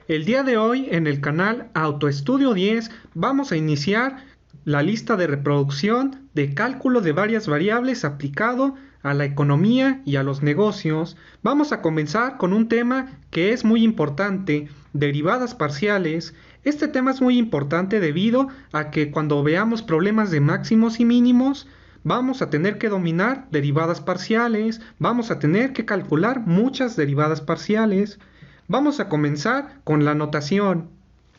El día de hoy en el canal Autoestudio 10 vamos a iniciar la lista de reproducción de cálculo de varias variables aplicado a la economía y a los negocios. Vamos a comenzar con un tema que es muy importante, derivadas parciales. Este tema es muy importante debido a que cuando veamos problemas de máximos y mínimos, vamos a tener que dominar derivadas parciales, vamos a tener que calcular muchas derivadas parciales. Vamos a comenzar con la notación.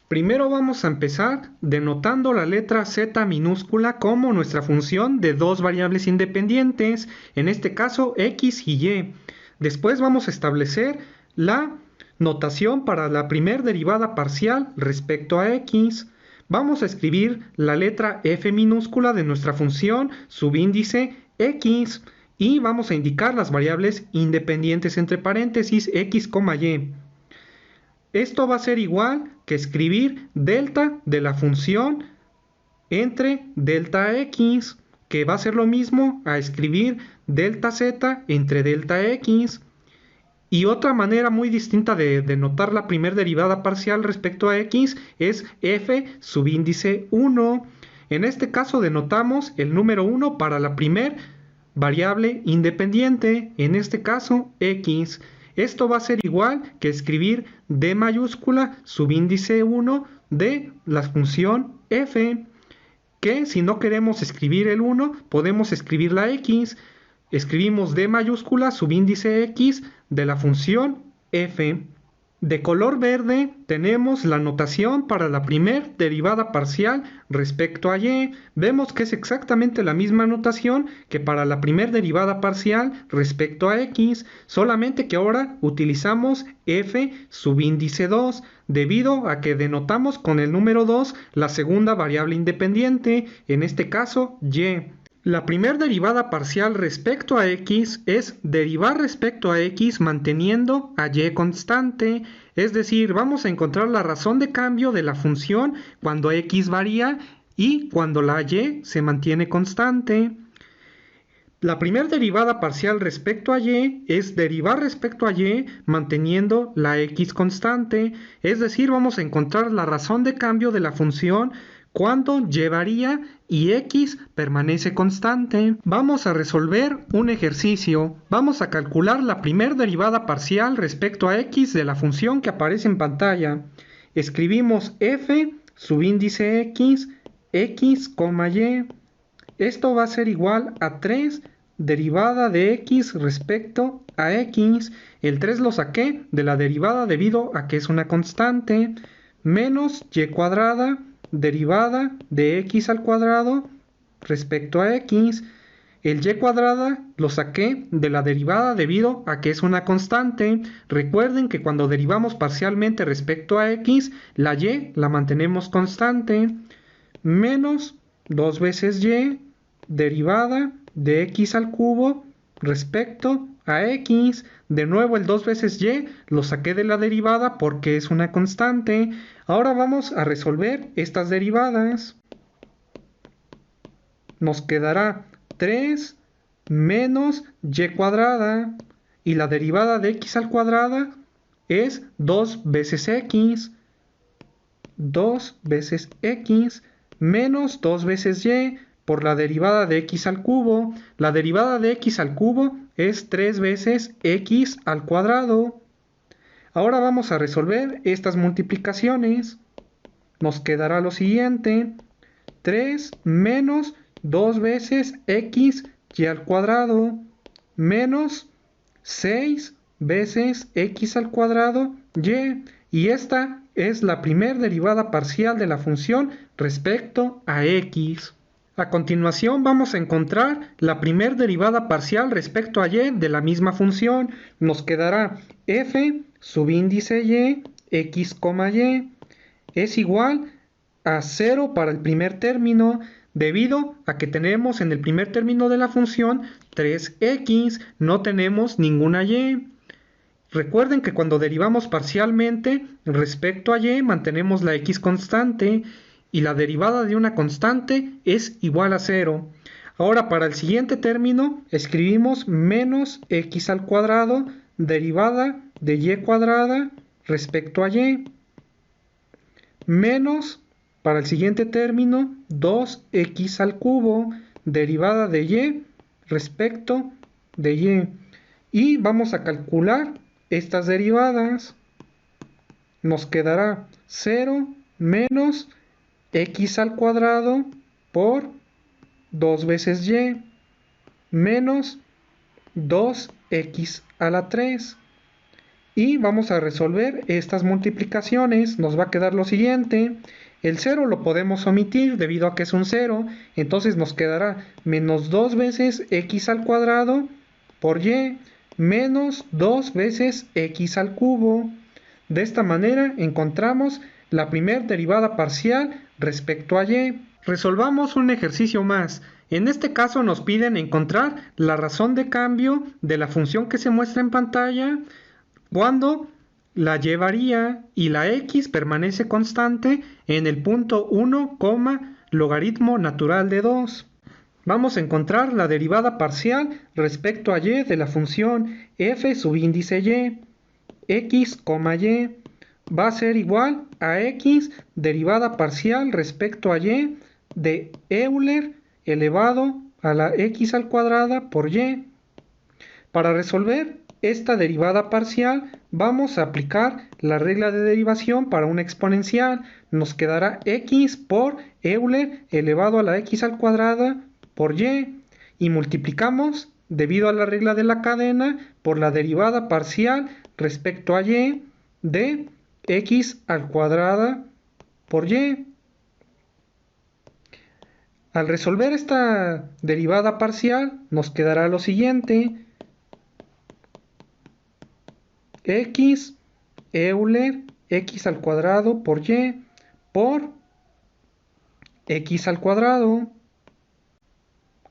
Primero vamos a empezar denotando la letra Z minúscula como nuestra función de dos variables independientes, en este caso X y Y. Después vamos a establecer la notación para la primer derivada parcial respecto a X. Vamos a escribir la letra F minúscula de nuestra función subíndice X y vamos a indicar las variables independientes entre paréntesis X, Y. Esto va a ser igual que escribir delta de la función entre delta X, que va a ser lo mismo a escribir delta Z entre delta X. Y otra manera muy distinta de denotar la primera derivada parcial respecto a X es F subíndice 1. En este caso denotamos el número 1 para la primer variable independiente, en este caso X. Esto va a ser igual que escribir D mayúscula subíndice 1 de la función F, que si no queremos escribir el 1, podemos escribir la X. Escribimos D mayúscula subíndice X de la función F. De color verde tenemos la notación para la primer derivada parcial respecto a Y. Vemos que es exactamente la misma notación que para la primer derivada parcial respecto a X, solamente que ahora utilizamos F subíndice 2, debido a que denotamos con el número 2 la segunda variable independiente, en este caso Y. La primera derivada parcial respecto a X es derivar respecto a X manteniendo a Y constante, es decir, vamos a encontrar la razón de cambio de la función cuando X varía y cuando la Y se mantiene constante. La primera derivada parcial respecto a Y es derivar respecto a Y manteniendo la X constante, es decir, vamos a encontrar la razón de cambio de la función cuando Y varía y X permanece constante. Vamos a resolver un ejercicio. Vamos a calcular la primera derivada parcial respecto a X de la función que aparece en pantalla. Escribimos F subíndice X, X, Y. Esto va a ser igual a 3 derivada de X respecto a X. El 3 lo saqué de la derivada debido a que es una constante, menos Y cuadrada derivada de X al cuadrado respecto a X. El Y cuadrada lo saqué de la derivada debido a que es una constante. Recuerden que cuando derivamos parcialmente respecto a X, la Y la mantenemos constante, menos 2 veces Y derivada de X al cubo respecto a X. De nuevo el 2 veces Y lo saqué de la derivada porque es una constante. Ahora vamos a resolver estas derivadas. Nos quedará 3 menos Y cuadrada. Y la derivada de X al cuadrado es 2 veces X. 2 veces X menos 2 veces Y por la derivada de X al cubo. La derivada de X al cubo es 3 veces X al cuadrado. Ahora vamos a resolver estas multiplicaciones. Nos quedará lo siguiente: 3 menos 2 veces X y al cuadrado menos 6 veces X al cuadrado Y. Y esta es la primera derivada parcial de la función respecto a X. A continuación vamos a encontrar la primera derivada parcial respecto a Y de la misma función. Nos quedará F subíndice Y, X, Y es igual a 0 para el primer término, debido a que tenemos en el primer término de la función 3X, no tenemos ninguna Y. Recuerden que cuando derivamos parcialmente respecto a Y mantenemos la X constante y la derivada de una constante es igual a 0. Ahora para el siguiente término escribimos menos X al cuadrado derivada de Y cuadrada respecto a Y. menos, para el siguiente término, 2x al cubo, derivada de y respecto de y. Y vamos a calcular estas derivadas. Nos quedará 0 menos x al cuadrado por 2 veces y menos 2x a la 3. Y vamos a resolver estas multiplicaciones. Nos va a quedar lo siguiente. El 0 lo podemos omitir debido a que es un 0. Entonces nos quedará menos 2 veces x al cuadrado por y menos 2 veces x al cubo. De esta manera encontramos la primera derivada parcial respecto a y. Resolvamos un ejercicio más. En este caso nos piden encontrar la razón de cambio de la función que se muestra en pantalla cuando la y varía y la x permanece constante en el punto 1, logaritmo natural de 2. Vamos a encontrar la derivada parcial respecto a y de la función f subíndice y. X, y va a ser igual a x derivada parcial respecto a y de Euler elevado a la x al cuadrada por y. Para resolver esta derivada parcial vamos a aplicar la regla de derivación para una exponencial. Nos quedará x por Euler elevado a la x al cuadrada por y. Y multiplicamos, debido a la regla de la cadena, por la derivada parcial respecto a y de x al cuadrada por y. Al resolver esta derivada parcial nos quedará lo siguiente: x Euler x al cuadrado por y por x al cuadrado.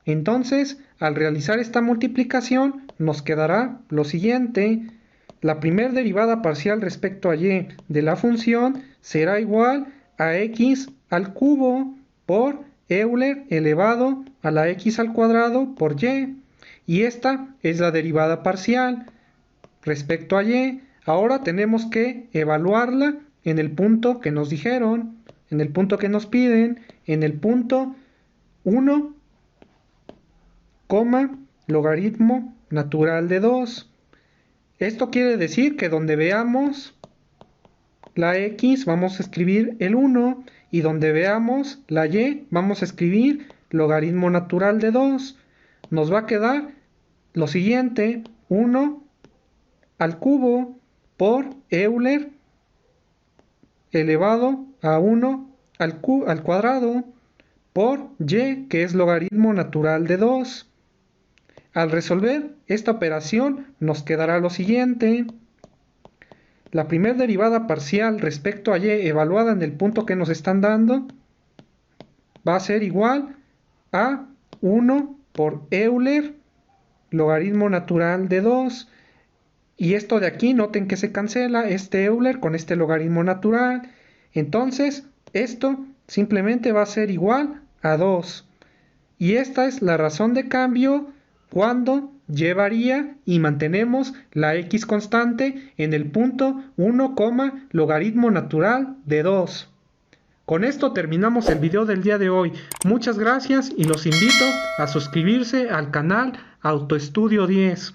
Entonces, al realizar esta multiplicación nos quedará lo siguiente: la primera derivada parcial respecto a y de la función será igual a x al cubo por Euler elevado a la x al cuadrado por y. Y esta es la derivada parcial respecto a y. Ahora tenemos que evaluarla en el punto que nos dijeron, en el punto que nos piden, en el punto 1, logaritmo natural de 2. Esto quiere decir que donde veamos la x vamos a escribir el 1 y donde veamos la y vamos a escribir logaritmo natural de 2. Nos va a quedar lo siguiente: 1 al cubo por Euler elevado a 1 al cuadrado por y, que es logaritmo natural de 2. Al resolver esta operación nos quedará lo siguiente: la primera derivada parcial respecto a y evaluada en el punto que nos están dando va a ser igual a 1 por Euler logaritmo natural de 2. Y esto de aquí, noten que se cancela este Euler con este logaritmo natural. Entonces, esto simplemente va a ser igual a 2. Y esta es la razón de cambio cuando y varía y mantenemos la x constante en el punto 1, logaritmo natural de 2. Con esto terminamos el video del día de hoy. Muchas gracias y los invito a suscribirse al canal AutoEstudio 10.